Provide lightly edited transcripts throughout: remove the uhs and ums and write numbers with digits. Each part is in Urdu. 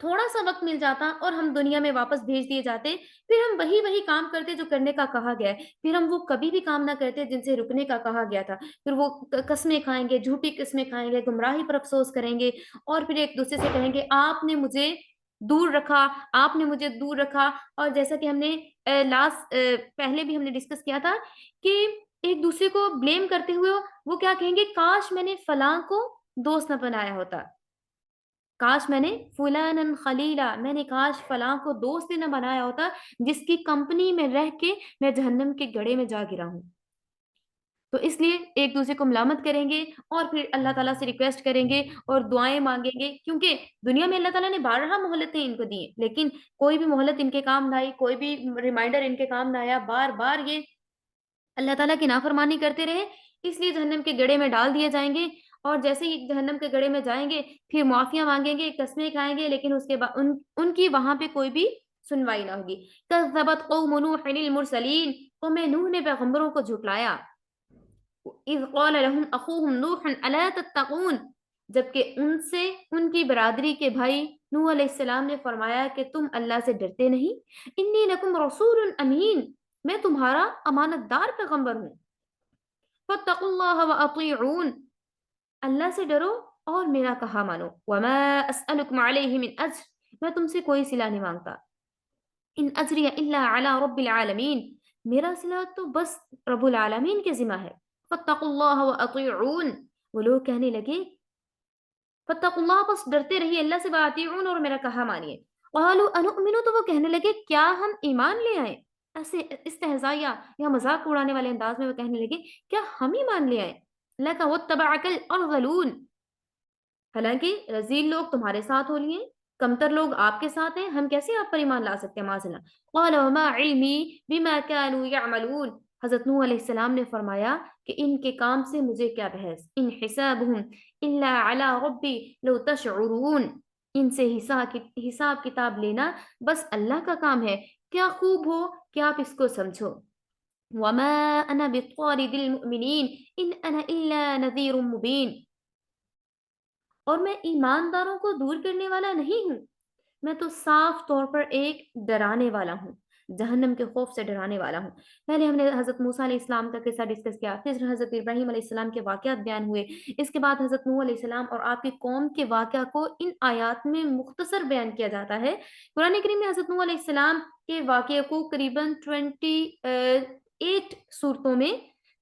تھوڑا سا وقت مل جاتا اور ہم دنیا میں واپس بھیج دیے جاتے، پھر ہم وہی وہی کام کرتے جو کرنے کا کہا گیا ہے، پھر ہم وہ کبھی بھی کام نہ کرتے جن سے رکنے کا کہا گیا تھا، پھر وہ قسمیں کھائیں گے، جھوٹی قسمیں کھائیں گے، گمراہی پر افسوس کریں گے، اور پھر ایک دوسرے سے کہیں گے آپ نے مجھے دور رکھا، آپ نے مجھے دور رکھا۔ اور جیسا کہ ہم نے لاسٹ پہلے بھی ہم نے ڈسکس کیا تھا کہ ایک دوسرے کو بلیم کرتے ہوئے وہ کیا کہیں گے، کاش میں نے فلاں کو دوست نہ بنایا ہوتا، کاش میں نے فلانن خلیلا، میں نے کاش فلاں کو دوست ہی نہ بنایا ہوتا جس کی کمپنی میں رہ کے میں جہنم کے گڑھے میں جا گرا ہوں۔ تو اس لیے ایک دوسرے کو ملامت کریں گے اور پھر اللہ تعالیٰ سے ریکویسٹ کریں گے اور دعائیں مانگیں گے، کیونکہ دنیا میں اللہ تعالیٰ نے بارہا مہلتیں ان کو دی ہیں، لیکن کوئی بھی مہلت ان کے کام نہ آئی، کوئی بھی ریمائنڈر ان کے کام نہ آیا، بار بار یہ اللہ تعالیٰ کی نافرمانی کرتے رہے، اس لیے جہنم کے گڑھے میں ڈال دیے جائیں گے۔ اور جیسے ہی جہنم کے گڑھے میں جائیں گے پھر معافیاں مانگیں گے، قسمیں کھائیں گے، لیکن اس کے بعد ان کی وہاں پہ کوئی بھی سنوائی نہ ہوگی۔ کذبت قوم نوح المرسلین، قوم نوح نے پیغمبروں کو جھٹلایا۔ اذ قال لهم اخوهم نوح الا تتقون، جبکہ ان سے ان کی برادری کے بھائی نوح علیہ السلام نے فرمایا کہ تم اللہ سے ڈرتے نہیں، انی لکم رسول امین، میں تمہارا امانت دار پیغمبر ہوں، فاتقوا اللہ واطیعون، اللہ سے ڈرو اور میرا کہا مانو، وما اسألکم علیہ من اجر، میں تم سے کوئی صلہ نہیں مانگتا، ان اجری الا علی رب العالمین، میرا صلہ تو بس رب العالمین کے ذمہ ہے، فاتقوا اللہ واطیعون، وہ لوگ کہنے لگے فاتقوا اللہ، بس ڈرتے رہیے اللہ سے، واطیعون، اور میرا کہا مانیے، قالوا انؤمن، تو وہ کہنے لگے کیا ہم ایمان لے آئے، ایسے استہزاء یا مذاق اڑانے والے انداز میں وہ کہنے لگے کیا ہم ایمان لے آئے، لک واتبعک الارذلون، حالانکہ رذیل لوگ تمہارے ساتھ ہو لیے، کمتر لوگ آپ کے ساتھ ہیں، ہم کیسے آپ پر ایمان لا سکتے ہیں معاذ اللہ۔ قال وما علمی بما كانوا يعملون، حضرت نوح علیہ السلام نے فرمایا کہ ان کے کام سے مجھے کیا بحث، ان حسابهم الا على ربی لو تشعرون، ان سے حساب کتاب لینا بس اللہ کا کام ہے، کیا خوب ہو کہ آپ اس کو سمجھو۔ وما انا بطارد المؤمنین ان انا الا نذیر مبین، اور میں ایمانداروں کو دور کرنے والا نہیں ہوں، میں تو صاف طور پر ایک ڈرانے والا ہوں، جہنم کے خوف سے ڈرانے والا ہوں۔ پہلے ہم نے حضرت موسیٰ علیہ السلام کا قصہ ڈسکس کیا، پھر حضرت ابراہیم علیہ السلام کے واقعات بیان ہوئے، اس کے بعد حضرت نوح علیہ السلام اور آپ کی قوم کے واقعہ کو ان آیات میں مختصر بیان کیا جاتا ہے۔ قرآن کریم میں حضرت نوح علیہ السلام کے واقعے کو قریباً 28 صورتوں میں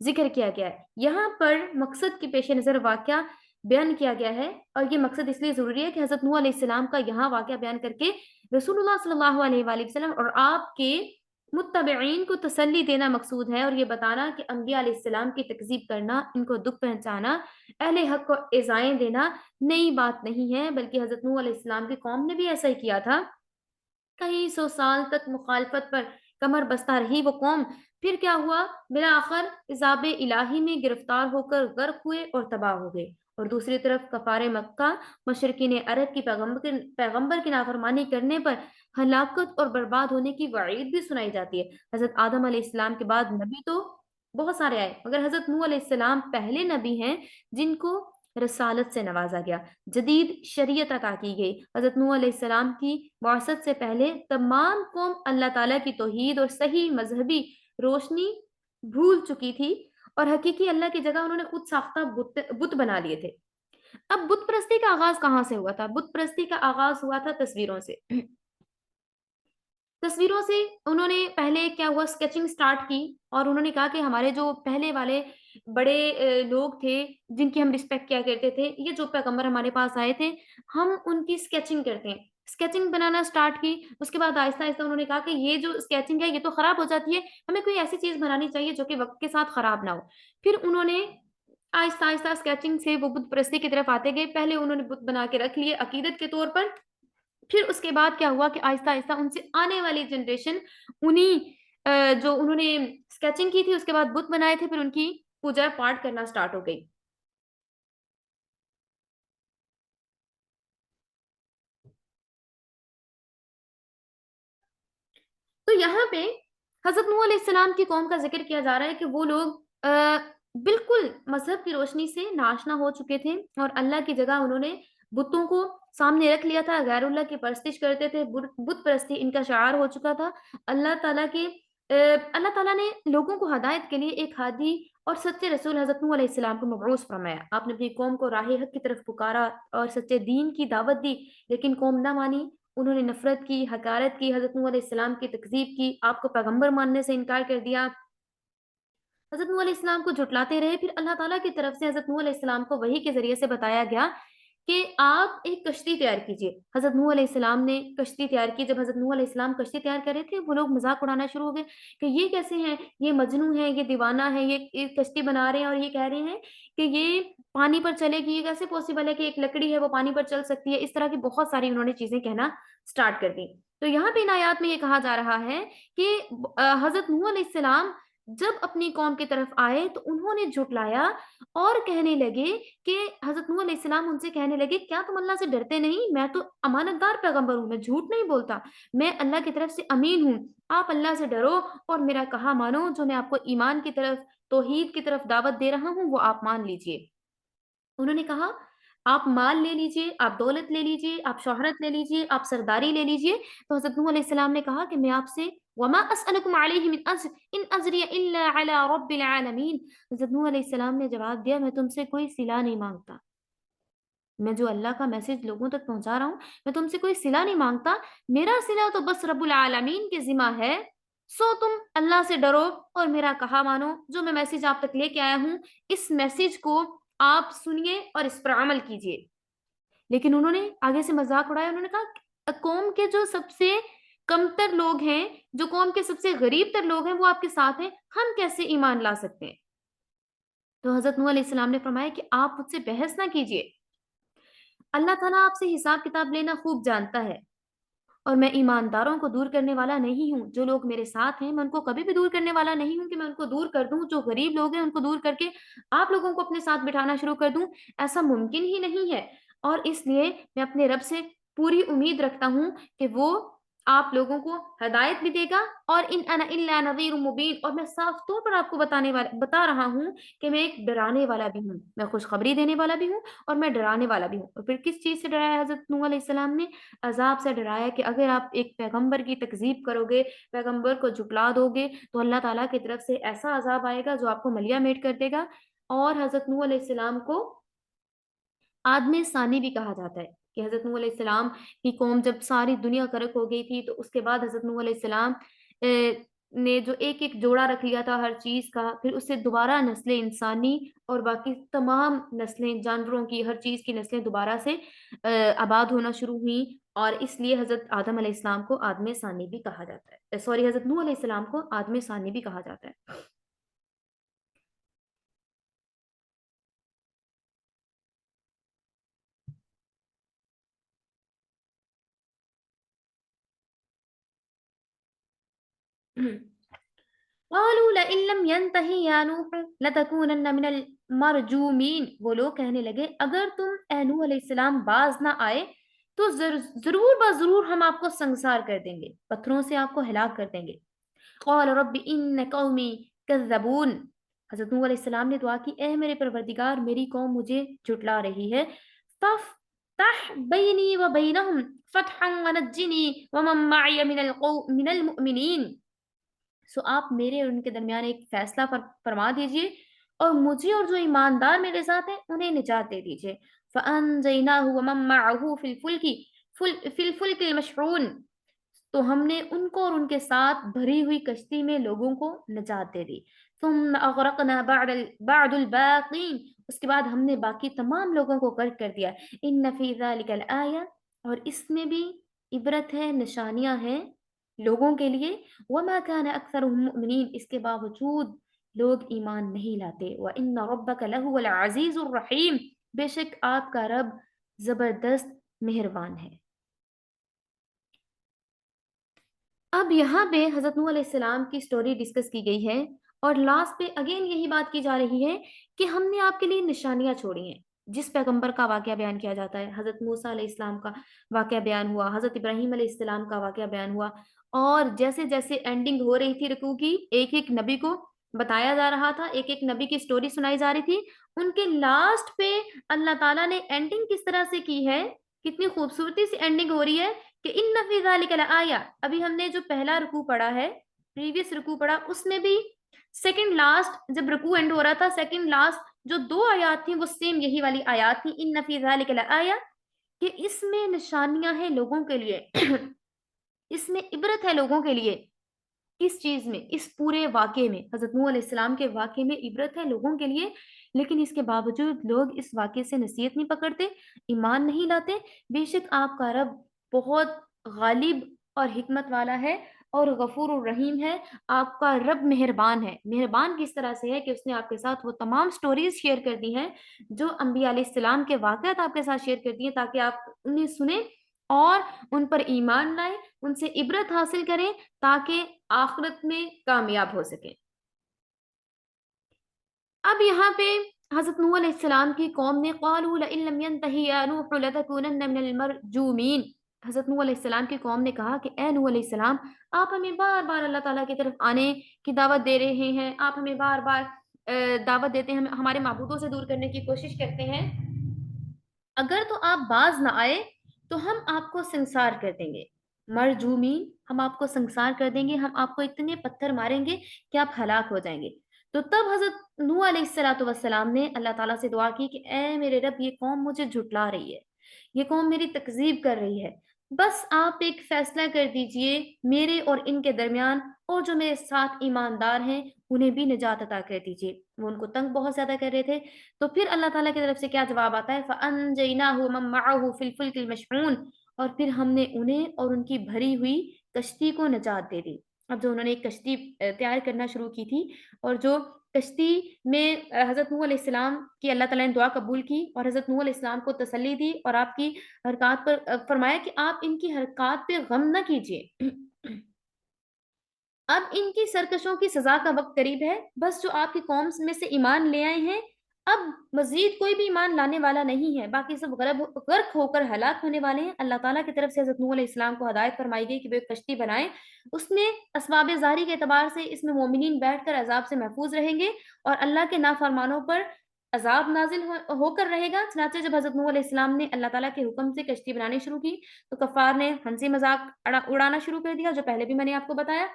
ذکر کیا گیا ہے۔ یہاں پر مقصد کے پیش نظر واقعہ بیان کیا گیا ہے، اور یہ مقصد اس لیے ضروری ہے کہ حضرت نوح علیہ السلام کا یہاں واقعہ بیان کر کے رسول اللہ صلی اللہ علیہ وآلہ وسلم اور آپ کے متبعین کو تسلی دینا مقصود ہے، اور یہ بتانا کہ انبیاء علیہ السلام کی تکذیب کرنا، ان کو دکھ پہنچانا، اہل حق کو ایذائیں دینا نئی بات نہیں ہے، بلکہ حضرت نوح علیہ السلام کی قوم نے بھی ایسا ہی کیا تھا، کئی سو سال تک مخالفت پر کمر بستہ رہی وہ قوم، پھر کیا ہوا، بالآخر عذاب الہی میں گرفتار ہو کر غرق ہوئے اور تباہ ہو گئے۔ اور دوسری طرف کفار مکہ مشرکین عرب کی پیغمبر کی نافرمانی کرنے پر ہلاکت اور برباد ہونے کی وعید بھی سنائی جاتی ہے۔ حضرت آدم علیہ السلام کے بعد نبی تو بہت سارے آئے، مگر حضرت نوح علیہ السلام پہلے نبی ہیں جن کو رسالت سے نوازا گیا، جدید شریعت عطا کی گئی۔ حضرت نوح علیہ السلام کی بعثت سے پہلے تمام قوم اللہ تعالیٰ کی توحید اور صحیح مذہبی روشنی بھول چکی تھی، اور حقیقی اللہ کی جگہ انہوں نے خود ساختہ بت بنا لیے تھے۔ اب بت پرستی کا آغاز کہاں سے ہوا تھا؟ بت پرستی کا آغاز ہوا تھا تصویروں سے۔ تصویروں سے انہوں نے پہلے کیا ہوا، اسکیچنگ سٹارٹ کی، اور انہوں نے کہا کہ ہمارے جو پہلے والے بڑے لوگ تھے جن کی ہم رسپیکٹ کیا کرتے تھے، یہ جو پیغمبر ہمارے پاس آئے تھے، ہم ان کی اسکیچنگ کرتے ہیں، اسکیچنگ بنانا سٹارٹ کی۔ اس کے بعد آہستہ آہستہ انہوں نے کہا کہ یہ جو اسکیچنگ ہے یہ تو خراب ہو جاتی ہے، ہمیں کوئی ایسی چیز بنانی چاہیے جو کہ وقت کے ساتھ خراب نہ ہو۔ پھر انہوں نے آہستہ آہستہ اسکیچنگ سے وہ بت پرستی کی طرف آتے گئے، پہلے انہوں نے بت بنا کے رکھ لیے عقیدت کے طور پر، پھر اس کے بعد کیا ہوا کہ آہستہ آہستہ ان سے آنے والی جنریشن انہی جو انہوں نے اسکیچنگ کی تھی اس کے بعد بت بنائے تھے، پھر ان کی پوجا پاٹ کرنا سٹارٹ ہو گئی۔ تو یہاں پہ حضرت نوح علیہ السلام کی قوم کا ذکر کیا جا رہا ہے کہ وہ لوگ بالکل مذہب کی روشنی سے ناشنا ہو چکے تھے، اور اللہ کی جگہ انہوں نے بتوں کو سامنے رکھ لیا تھا، غیر اللہ کی پرستش کرتے تھے، بت پرستی ان کا شعار ہو چکا تھا۔ اللہ تعالیٰ کے اللہ تعالیٰ نے لوگوں کو ہدایت کے لیے ایک ہادی اور سچے رسول حضرت نوح علیہ السلام کو مبعوث فرمایا۔ آپ نے اپنی قوم کو راہ حق کی طرف پکارا اور سچے دین کی دعوت دی، لیکن قوم نہ مانی، انہوں نے نفرت کی، حقارت کی، حضرت نوح علیہ السلام کی تکذیب کی، آپ کو پیغمبر ماننے سے انکار کر دیا، حضرت نوح علیہ السلام کو جھٹلاتے رہے۔ پھر اللہ تعالیٰ کی طرف سے حضرت نوح علیہ السلام کو وحی کے ذریعے سے بتایا گیا کہ آپ ایک کشتی تیار کیجیے۔ حضرت نوح علیہ السلام نے کشتی تیار کی۔ جب حضرت نوح علیہ السلام کشتی تیار کر رہے تھے، وہ لوگ مذاق اڑانا شروع ہو گئے کہ یہ کیسے ہیں، یہ مجنون ہے، یہ دیوانہ ہے، یہ کشتی بنا رہے ہیں اور یہ کہہ رہے ہیں کہ یہ پانی پر چلے گی، یہ کیسے پاسبل ہے کہ ایک لکڑی ہے وہ پانی پر چل سکتی ہے۔ اس طرح کی بہت ساری انہوں نے چیزیں کہنا سٹارٹ کر دی۔ تو یہاں پہ ان آیات میں یہ کہا جا رہا ہے کہ حضرت نوح علیہ السلام جب اپنی قوم کی طرف آئے تو انہوں نے جھٹلایا اور کہنے لگے کہ حضرت نوح علیہ السلام ان سے کہنے لگے کیا تم اللہ سے ڈرتے نہیں؟ میں تو امانت دار پیغمبر ہوں، میں جھوٹ نہیں بولتا، میں اللہ کی طرف سے امین ہوں، آپ اللہ سے ڈرو اور میرا کہا مانو، جو میں آپ کو ایمان کی طرف، توحید کی طرف دعوت دے رہا ہوں وہ آپ مان لیجئے۔ انہوں نے کہا آپ مال لے لیجئے، آپ دولت لے لیجئے، آپ شہرت لے لیجئے، آپ سرداری لے لیجئے۔ تو حضرت نوح علیہ السلام نے کہا کہ میں آپ سے وما اسألکم علیہ من اجر ان اجری الا علی رب العالمین۔ حضرت نوح علیہ السلام نے جواب دیا میں تم سے کوئی صلہ نہیں مانگتا، میں جو اللہ کا میسج لوگوں تک پہنچا رہا ہوں میں تم سے کوئی صلہ نہیں مانگتا، میرا صلہ تو بس رب العالمین کے ذمہ ہے۔ سو تم اللہ سے ڈرو اور میرا کہا مانو، جو میں میسج آپ تک لے کے آیا ہوں اس میسج کو آپ سنیے اور اس پر عمل کیجیے۔ لیکن انہوں نے آگے سے مذاق اڑایا، انہوں نے کہا قوم کے جو سب سے کمتر لوگ ہیں، جو قوم کے سب سے غریب تر لوگ ہیں وہ آپ کے ساتھ ہیں، ہم کیسے ایمان لا سکتے ہیں؟ تو حضرت نوح علیہ السلام نے فرمایا کہ آپ مجھ سے بحث نہ کیجیے، اللہ تعالیٰ آپ سے حساب کتاب لینا خوب جانتا ہے، اور میں ایمانداروں کو دور کرنے والا نہیں ہوں۔ جو لوگ میرے ساتھ ہیں میں ان کو کبھی بھی دور کرنے والا نہیں ہوں کہ میں ان کو دور کر دوں، جو غریب لوگ ہیں ان کو دور کر کے آپ لوگوں کو اپنے ساتھ بٹھانا شروع کر دوں، ایسا ممکن ہی نہیں ہے۔ اور اس لیے میں اپنے رب سے پوری امید رکھتا ہوں کہ وہ آپ لوگوں کو ہدایت بھی دے گا، اور ان انا الا نذیر مبین، اور میں صاف طور پر آپ کو بتا رہا ہوں کہ میں ایک ڈرانے والا بھی ہوں، میں خوشخبری دینے والا بھی ہوں اور میں ڈرانے والا بھی ہوں۔ اور پھر کس چیز سے ڈرایا حضرت نوح علیہ السلام نے؟ عذاب سے ڈرایا کہ اگر آپ ایک پیغمبر کی تکذیب کرو گے، پیغمبر کو جھٹلا دو گے تو اللہ تعالیٰ کی طرف سے ایسا عذاب آئے گا جو آپ کو ملیا میٹ کر دے گا۔ اور حضرت نوح علیہ السلام کو آدم ثانی بھی کہا جاتا ہے کہ حضرت نوح علیہ السلام کی قوم جب ساری دنیا غرق ہو گئی تھی تو اس کے بعد حضرت نوح علیہ السلام نے جو ایک ایک جوڑا رکھ لیا تھا ہر چیز کا، پھر اس سے دوبارہ نسل انسانی اور باقی تمام نسلیں جانوروں کی، ہر چیز کی نسلیں دوبارہ سے آباد ہونا شروع ہوئیں، اور اس لیے حضرت آدم علیہ السلام کو آدم ثانی بھی کہا جاتا ہے، سوری حضرت نوح علیہ السلام کو آدم ثانی بھی کہا جاتا ہے۔ قالوا لئن لم ينتهي يا نوح لتكونن من المرجومین، وہ لوگ کہنے لگے اگر تم اے نوح علیہ السلام باز نہ آئے تو ضرور ضرور ہم آپ کو سنسار کر دیں گے، پتھروں سے آپ کو ہلاک کر دیں گے۔ قال رب ان قومی کذبون، حضرت نوح علیہ السلام نے دعا کی اے میرے پروردگار میری قوم مجھے جھٹلا رہی ہے، فافتح بینی و بینہم فتحا ونجنی ومن معی من المؤمنین، سو آپ میرے اور ان کے درمیان ایک فیصلہ فرما دیجئے اور مجھے اور جو ایماندار میرے ساتھ ہیں انہیں نجات دے دیجئے۔ فَأَنْجَيْنَاهُ وَمَن مَّعَهُ فِي الْفُلْكِ الْمَشْحُونِ، تو ہم نے ان کو اور ان کے ساتھ بھری ہوئی کشتی میں لوگوں کو نجات دے دی۔ ثُمَّ أَغْرَقْنَا بَعْدُ الْبَاقِينَ، اس کے بعد ہم نے باقی تمام لوگوں کو غرق کر دیا۔ إِنَّ فِي ذَلِكَ الْآيَةَ، اور اس میں بھی عبرت ہے، نشانیاں ہیں لوگوں کے لیے۔ وَمَا كَانَ أَكْثَرُهُم مُؤْمِنِينَ، اس کے باوجود لوگ ایمان نہیں لاتے۔ وَإِنَّ رَبَّكَ لَهُوَ الْعَزِيزُ الرَّحِيمُ، بے شک آپ کا رب زبردست مہربان ہے۔ اب یہاں پہ حضرت نوح علیہ السلام کی سٹوری ڈسکس کی گئی ہے، اور لاسٹ پہ اگین یہی بات کی جا رہی ہے کہ ہم نے آپ کے لیے نشانیاں چھوڑی ہیں۔ جس پیغمبر کا واقعہ بیان کیا جاتا ہے، حضرت موسیٰ علیہ السلام کا واقعہ بیان ہوا، حضرت ابراہیم علیہ السلام کا واقعہ بیان ہوا، اور جیسے جیسے اینڈنگ ہو رہی تھی رکوع کی، ایک ایک نبی کو بتایا جا رہا تھا، ایک ایک نبی کی سٹوری سنائی جا رہی تھی، ان کے لاسٹ پہ اللہ تعالیٰ نے اینڈنگ کس طرح سے کی ہے کتنی خوبصورتی سی اینڈنگ ہو رہی ہے کہ ان فی ذالک لآیا. ابھی ہم نے جو پہلا رکوع پڑھا ہے، پریویس رکوع پڑھا، اس میں بھی سیکنڈ لاسٹ جب رکوع اینڈ ہو رہا تھا، سیکنڈ لاسٹ جو 2 آیات تھیں وہ سیم یہی والی آیات تھیں، ان فی ذالک لآیا، کہ اس میں نشانیاں ہیں لوگوں کے لیے اس میں عبرت ہے لوگوں کے لیے. کس چیز میں؟ اس پورے واقعے میں، حضرت نوح علیہ السلام کے واقعے میں عبرت ہے لوگوں کے لیے. لیکن اس کے باوجود لوگ اس واقعے سے نصیحت نہیں پکڑتے، ایمان نہیں لاتے. بے شک آپ کا رب بہت غالب اور حکمت والا ہے اور غفور الرحیم ہے. آپ کا رب مہربان ہے. مہربان کس طرح سے ہے کہ اس نے آپ کے ساتھ وہ تمام سٹوریز شیئر کر دی ہیں جو انبیاء علیہ السلام کے واقعات آپ کے ساتھ شیئر کر دی ہیں، تاکہ آپ انہیں سنیں اور ان پر ایمان لائیں، ان سے عبرت حاصل کریں تاکہ آخرت میں کامیاب ہو سکیں. اب یہاں پہ حضرت نوح علیہ السلام کی قوم نے قالوا لئن لم ينتهي يا نوح لتكونن من المرجومین. حضرت نوح علیہ السلام کی قوم نے کہا کہ اے نوح علیہ السلام، آپ ہمیں بار بار اللہ تعالیٰ کی طرف آنے کی دعوت دے رہے ہیں، آپ ہمیں بار بار دعوت دیتے ہیں، ہمارے معبودوں سے دور کرنے کی کوشش کرتے ہیں. اگر تو آپ باز نہ آئے تو ہم آپ کو سنسار کر دیں گے. مرجومین، ہم آپ کو سنسار کر دیں گے، ہم آپ کو اتنے پتھر ماریں گے کہ آپ ہلاک ہو جائیں گے. تو تب حضرت نوح علیہ السلام نے اللہ تعالیٰ سے دعا کی کہ اے میرے رب، یہ قوم مجھے جھٹلا رہی ہے، یہ قوم میری تکذیب کر رہی ہے، بس آپ ایک فیصلہ کر دیجئے میرے اور ان کے درمیان، اور جو میرے ساتھ ایماندار ہیں انہیں بھی نجات عطا کر دیجئے. وہ ان کو تنگ بہت زیادہ کر رہے تھے. تو پھر اللہ تعالیٰ کی طرف سے کیا جواب آتا ہے؟ فَأَنْجَيْنَاهُ وَمَن مَّعَهُ فِي الْفُلْكِ الْمَشْحُونِ. اور پھر ہم نے انہیں اور ان کی بھری ہوئی کشتی کو نجات دے دی. اب جو انہوں نے ایک کشتی تیار کرنا شروع کی تھی، اور جو کشتی میں حضرت نوح علیہ السلام کی اللہ تعالیٰ نے دعا قبول کی اور حضرت نوح علیہ السلام کو تسلی دی اور آپ کی حرکات پر فرمایا کہ آپ ان کی حرکات پہ غم نہ کیجیے. اب ان کی سرکشوں کی سزا کا وقت قریب ہے. بس جو آپ کی قوم میں سے ایمان لے آئے ہیں، اب مزید کوئی بھی ایمان لانے والا نہیں ہے، باقی سب غرق ہو کر ہلاک ہونے والے ہیں. اللہ تعالیٰ کی طرف سے حضرت نوح علیہ السلام کو ہدایت فرمائی گئی کہ وہ ایک کشتی بنائیں. اس میں اسباب ظاہری کے اعتبار سے اس میں مومنین بیٹھ کر عذاب سے محفوظ رہیں گے اور اللہ کے نافرمانوں پر عذاب نازل ہو کر رہے گا. چنانچہ جب حضرت نوح علیہ السلام نے اللہ تعالیٰ کے حکم سے کشتی بنانی شروع کی تو کفار نے ہنسی مذاق اڑانا شروع کر دیا، جو پہلے بھی میں نے آپ کو بتایا.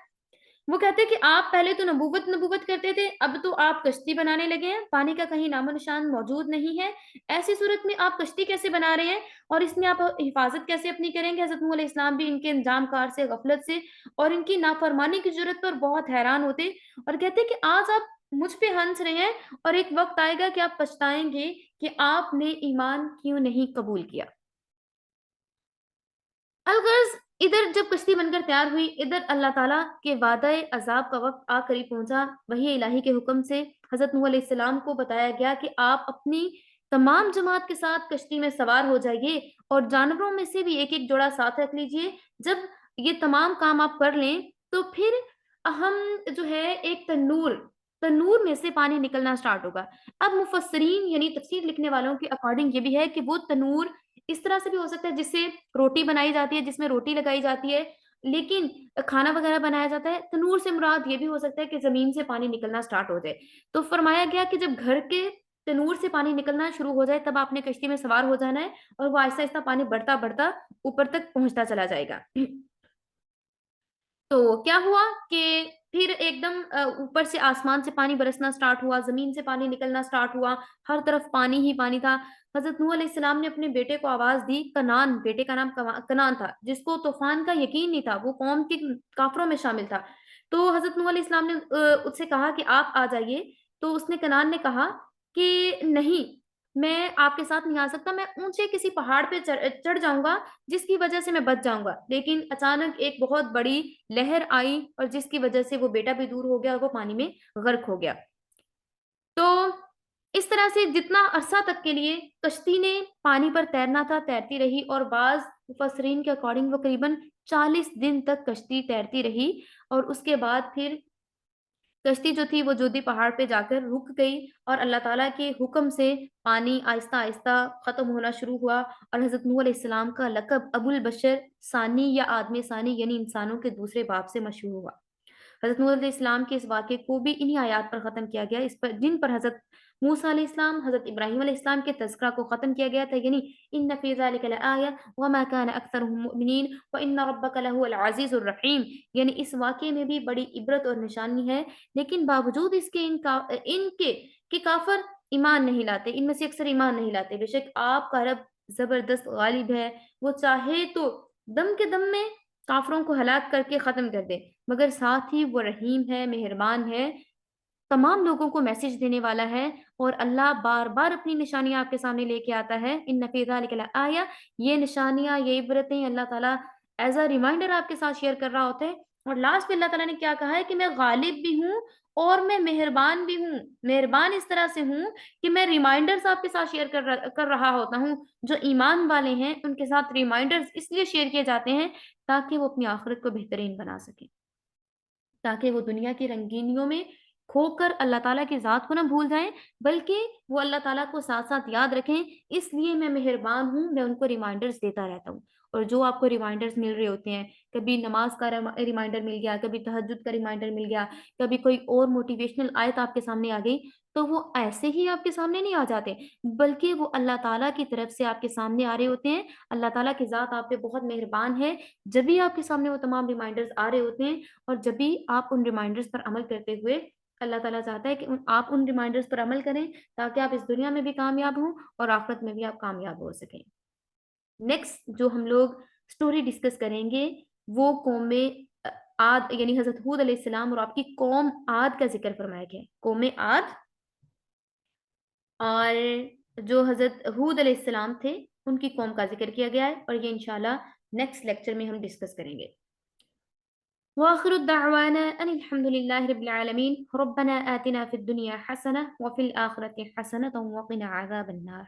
وہ کہتے کہ آپ پہلے تو نبوت کرتے تھے، اب تو آپ کشتی بنانے لگے ہیں، پانی کا کہیں نام و نشان موجود نہیں ہے. ایسی صورت میں آپ کشتی کیسے بنا رہے ہیں اور اس میں آپ حفاظت کیسے اپنی کریں گے؟ حضرت نوح علیہ السلام بھی ان کے انجام کار سے، غفلت سے اور ان کی نافرمانی کی جرت پر بہت حیران ہوتے اور کہتے کہ آج آپ مجھ پہ ہنس رہے ہیں اور ایک وقت آئے گا کہ آپ پچھتائیں گے کہ آپ نے ایمان کیوں نہیں قبول کیا. الغرض ادھر جب کشتی بن کر تیار ہوئی، ادھر اللہ تعالیٰ کے وعدہ عذاب کا وقت آ قریب پہنچا. وحی الہی کے حکم سے حضرت نوح علیہ السلام کو بتایا گیا کہ آپ اپنی تمام جماعت کے ساتھ کشتی میں سوار ہو جائیے اور جانوروں میں سے بھی ایک ایک جوڑا ساتھ رکھ لیجئے. جب یہ تمام کام آپ کر لیں تو پھر ہم جو ہے ایک تنور میں سے پانی نکلنا سٹارٹ ہوگا. اب مفسرین یعنی تفسیر لکھنے والوں کے اکارڈنگ یہ بھی ہے کہ وہ تنور اس طرح سے بھی ہو سکتا ہے جس سے روٹی بنائی جاتی ہے، جس میں روٹی لگائی جاتی ہے، لیکن کھانا وغیرہ بنایا جاتا ہے. تنور سے مراد یہ بھی ہو سکتا ہے کہ زمین سے پانی نکلنا سٹارٹ ہو جائے. تو فرمایا گیا کہ جب گھر کے تنور سے پانی نکلنا شروع ہو جائے تب آپ نے کشتی میں سوار ہو جانا ہے اور وہ آہستہ آہستہ پانی بڑھتا بڑھتا اوپر تک پہنچتا چلا جائے گا. تو کیا ہوا کہ پھر ایک دم اوپر سے آسمان سے پانی برسنا سٹارٹ ہوا، زمین سے پانی نکلنا سٹارٹ ہوا، ہر طرف پانی ہی پانی تھا. حضرت نوح علیہ السلام نے اپنے بیٹے کو آواز دی. کنان، بیٹے کا نام کنان تھا، جس کو طوفان کا یقین نہیں تھا، وہ قوم کے کافروں میں شامل تھا. تو حضرت نوح علیہ السلام نے اس سے کہا کہ آپ آ جائیے. تو اس نے کنان نے کہا کہ نہیں، میں آپ کے ساتھ نہیں آ سکتا، میں اونچے کسی پہاڑ پہ چڑھ جاؤں گا جس کی وجہ سے میں بچ جاؤں گا. لیکن اچانک ایک بہت بڑی لہر آئی اور جس کی وجہ سے وہ بیٹا بھی دور ہو گیا اور وہ پانی میں غرق ہو گیا. تو اس طرح سے جتنا عرصہ تک کے لیے کشتی نے پانی پر تیرنا تھا تیرتی رہی، اور بعض مفسرین کے اکارڈنگ وہ قریباً 40 دن تک کشتی تیرتی رہی. اور اس کے بعد پھر کشتی جو تھی وہ جودی پہاڑ پہ جا کر رک گئی اور اللہ تعالیٰ کے حکم سے پانی آہستہ آہستہ ختم ہونا شروع ہوا اور حضرت نوح علیہ السلام کا لقب ابو البشر ثانی یا آدم ثانی یعنی انسانوں کے دوسرے باپ سے مشہور ہوا. حضرت نوح علیہ السلام کے اس واقعے کو بھی انہی آیات پر ختم کیا گیا، اس پر جن پر حضرت موسیٰ علیہ السلام، حضرت ابراہیم علیہ السلام کے تذکرہ کو ختم کیا گیا تھا، یعنی ان فی ذلک لآیہ وما کان اکثرهم مؤمنین وان ربک لہو العزیز الرحیم، یعنی اس واقعے میں بھی بڑی عبرت اور نشانی ہے، لیکن باوجود اس کے ان کے کہ کافر ایمان نہیں لاتے، ان میں سے اکثر ایمان نہیں لاتے۔ بے شک آپ کا رب زبردست غالب ہے، وہ چاہے تو دم کے دم میں کافروں کو ہلاک کر کے ختم کر دے، مگر ساتھ ہی وہ رحیم ہے، مہربان ہے، تمام لوگوں کو میسج دینے والا ہے، اور اللہ بار بار اپنی نشانیاں آپ کے سامنے لے کے آتا ہے۔ ان فی ذلک لآیہ، یہ نشانیاں، یہ عبرتیں اللہ تعالیٰ ایز اے ریمائنڈر آپ کے ساتھ شیئر کر رہا ہوتا ہے، اور لاسٹ میں اللہ تعالیٰ نے کیا کہا ہے کہ میں غالب بھی ہوں اور میں مہربان بھی ہوں۔ مہربان اس طرح سے ہوں کہ میں ریمائنڈرز آپ کے ساتھ شیئر کر رہا ہوتا ہوں، جو ایمان والے ہیں ان کے ساتھ ریمائنڈرز اس لیے شیئر کیے جاتے ہیں تاکہ وہ اپنی آخرت کو بہترین بنا سکیں، تاکہ وہ دنیا کی رنگینیوں میں کھو کر اللہ تعالیٰ کی ذات کو نہ بھول جائیں، بلکہ وہ اللہ تعالیٰ کو ساتھ ساتھ یاد رکھیں۔ اس لیے میں مہربان ہوں، میں ان کو ریمائنڈرز دیتا رہتا ہوں، اور جو آپ کو ریمائنڈرز مل رہے ہوتے ہیں، کبھی نماز کا ریمائنڈر مل گیا، کبھی تہجد کا ریمائنڈر مل گیا، کبھی کوئی اور موٹیویشنل آیت آپ کے سامنے آ گئی، تو وہ ایسے ہی آپ کے سامنے نہیں آ جاتے، بلکہ وہ اللہ تعالیٰ کی طرف سے آپ کے سامنے آ رہے ہوتے ہیں۔ اللہ تعالیٰ کی ذات آپ پہ بہت مہربان ہے، جب بھی آپ کے سامنے وہ تمام ریمائنڈرز آ رہے ہوتے ہیں، اور جب بھی آپ ان ریمائنڈرز پر عمل کرتے ہوئے، اللہ تعالیٰ چاہتا ہے کہ آپ ان ریمائنڈرز پر عمل کریں تاکہ آپ اس دنیا میں بھی کامیاب ہوں اور آخرت میں بھی آپ کامیاب ہو سکیں۔ نیکسٹ جو ہم لوگ سٹوری ڈسکس کریں گے وہ قوم عاد، یعنی حضرت ہود علیہ السلام اور آپ کی قوم عاد کا ذکر فرمایا گیا ہے، قوم عاد، اور جو حضرت ہود علیہ السلام تھے ان کی قوم کا ذکر کیا گیا ہے، اور یہ انشاءاللہ نیکسٹ لیکچر میں ہم ڈسکس کریں گے۔ وآخر الدعوانا أن الحمد لله رب العالمين ربنا آتنا في الدنيا حسنة وفي الآخرة حسنة وقنا عذاب النار